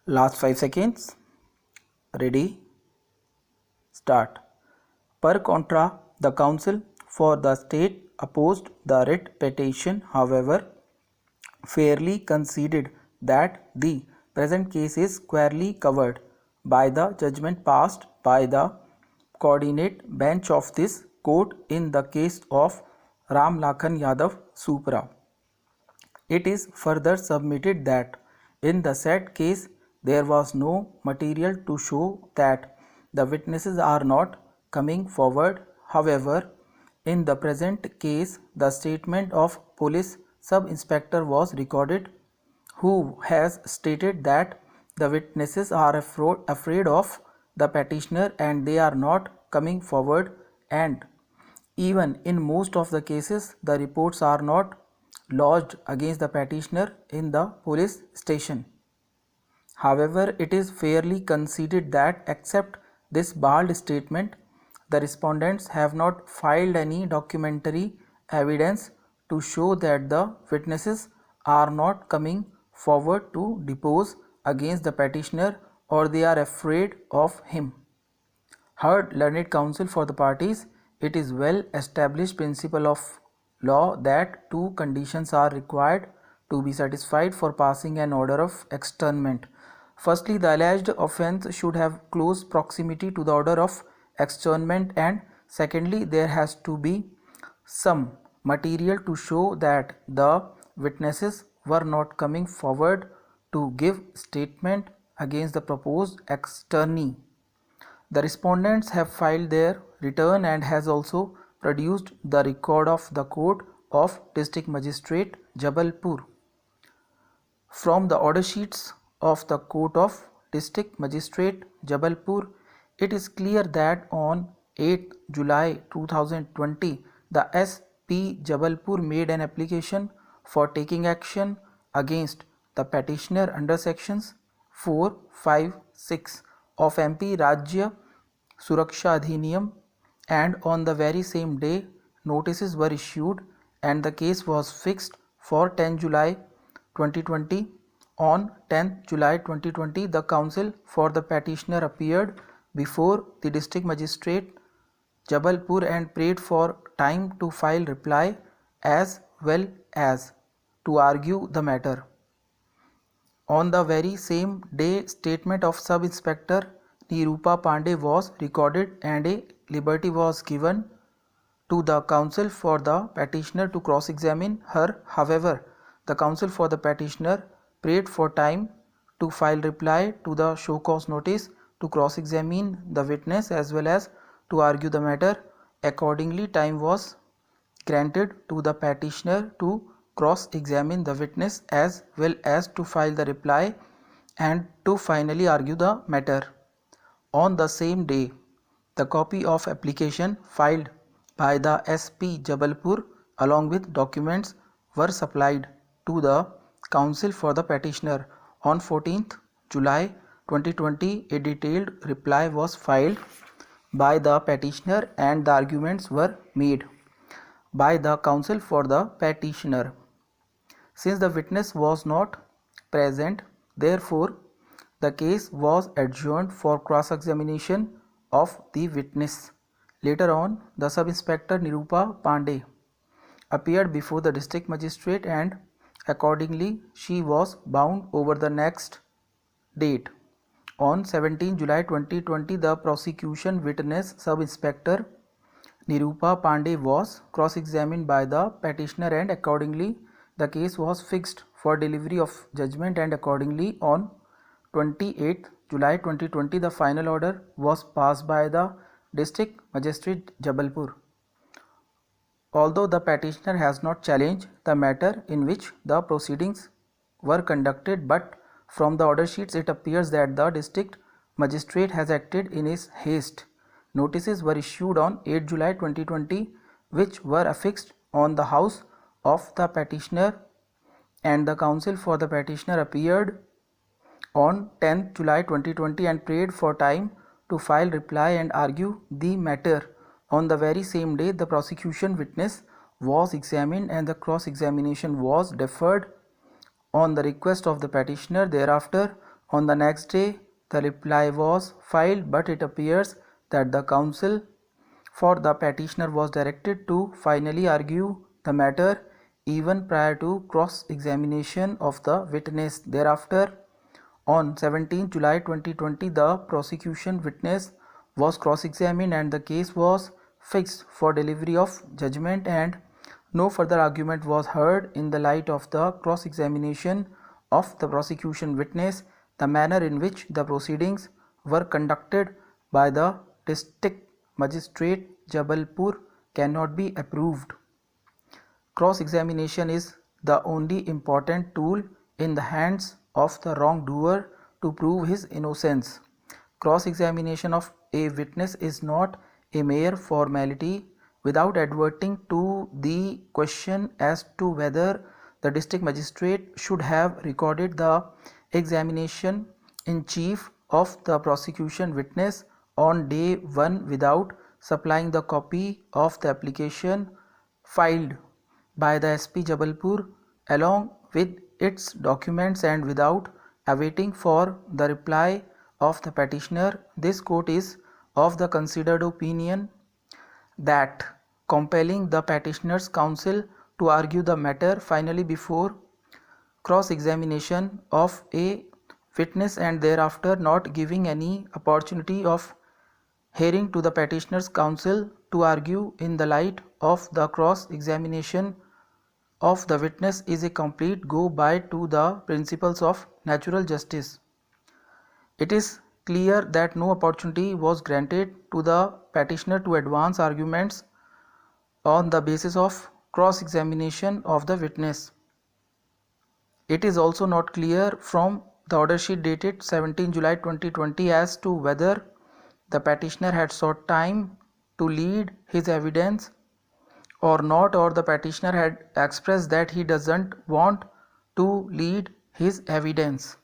Last 5 seconds. Ready? Start. Per contra, the counsel for the state opposed the writ petition, however, fairly conceded that the present case is squarely covered by the judgment passed by the coordinate bench of this court in the case of Ram Lakhan Yadav Supra. It is further submitted that in the said case there was no material to show that the witnesses are not coming forward. However, in the present case, the statement of police sub-inspector was recorded, who has stated that the witnesses are afraid of the petitioner and they are not coming forward, and even in most of the cases the reports are not lodged against the petitioner in the police station. However, it is fairly conceded that except this bald statement, the respondents have not filed any documentary evidence to show that the witnesses are not coming forward to depose against the petitioner or they are afraid of him. Heard learned counsel for the parties, it is well established principle of law that two conditions are required to be satisfied for passing an order of externment. Firstly, the alleged offence should have close proximity to the order of externment, and secondly, there has to be some material to show that the witnesses were not coming forward to give statement against the proposed externee. The respondents have filed their return and has also produced the record of the court of District Magistrate Jabalpur. From the order sheets of the court of District Magistrate Jabalpur, it is clear that on 8 July 2020, the SP Jabalpur made an application for taking action against the petitioner under sections 4, 5, 6 of MP Rajya Suraksha Adhiniyam, and on the very same day notices were issued and the case was fixed for 10 July 2020. On 10 July 2020, the counsel for the petitioner appeared before the District Magistrate Jabalpur and prayed for time to file reply as well as to argue the matter. On the very same day, statement of Sub-Inspector Nirupa Pandey was recorded and a liberty was given to the counsel for the petitioner to cross-examine her. However, the counsel for the petitioner prayed for time to file reply to the show cause notice to cross-examine the witness as well as to argue the matter. Accordingly, time was granted to the petitioner to cross-examine the witness as well as to file the reply and to finally argue the matter. On the same day, the copy of application filed by the SP Jabalpur along with documents were supplied to the counsel for the petitioner. On 14th July 2020, a detailed reply was filed by the petitioner and the arguments were made by the counsel for the petitioner. Since the witness was not present, therefore, the case was adjourned for cross-examination of the witness. Later on, the Sub-Inspector Nirupa Pandey appeared before the District Magistrate and accordingly she was bound over the next date. On 17 July 2020, the prosecution witness Sub-Inspector Nirupa Pandey was cross-examined by the petitioner and accordingly the case was fixed for delivery of judgment, and accordingly on 28 July 2020 the final order was passed by the District Magistrate Jabalpur. Although the petitioner has not challenged the matter in which the proceedings were conducted, but from the order sheets it appears that the District Magistrate has acted in his haste. Notices were issued on 8 July 2020 which were affixed on the house of the petitioner, and the counsel for the petitioner appeared on 10 July 2020 and prayed for time to file reply and argue the matter. On the very same day, the prosecution witness was examined and the cross-examination was deferred on the request of the petitioner. Thereafter, On the next day, the reply was filed, but it appears that the counsel for the petitioner was directed to finally argue the matter even prior to cross-examination of the witness. Thereafter, on 17 July 2020, the prosecution witness was cross-examined and the case was fixed for delivery of judgment, and no further argument was heard. In the light of the cross-examination of the prosecution witness, the manner in which the proceedings were conducted by the district magistrate Jabalpur cannot be approved. Cross-examination is the only important tool in the hands of the wrongdoer to prove his innocence. Cross-examination of a witness is not a mere formality. Without adverting to the question as to whether the district magistrate should have recorded the examination in chief of the prosecution witness on day 1 without supplying the copy of the application filed by the SP Jabalpur along with its documents and without awaiting for the reply of the petitioner, this court is of the considered opinion that compelling the petitioner's counsel to argue the matter finally before cross-examination of a witness and thereafter not giving any opportunity of hearing to the petitioner's counsel to argue in the light of the cross-examination of the witness is a complete go-by to the principles of natural justice. It is clear that no opportunity was granted to the petitioner to advance arguments on the basis of cross-examination of the witness. It is also not clear from the order sheet dated 17 July 2020 as to whether the petitioner had sought time to lead his evidence or not, or the petitioner had expressed that he doesn't want to lead his evidence.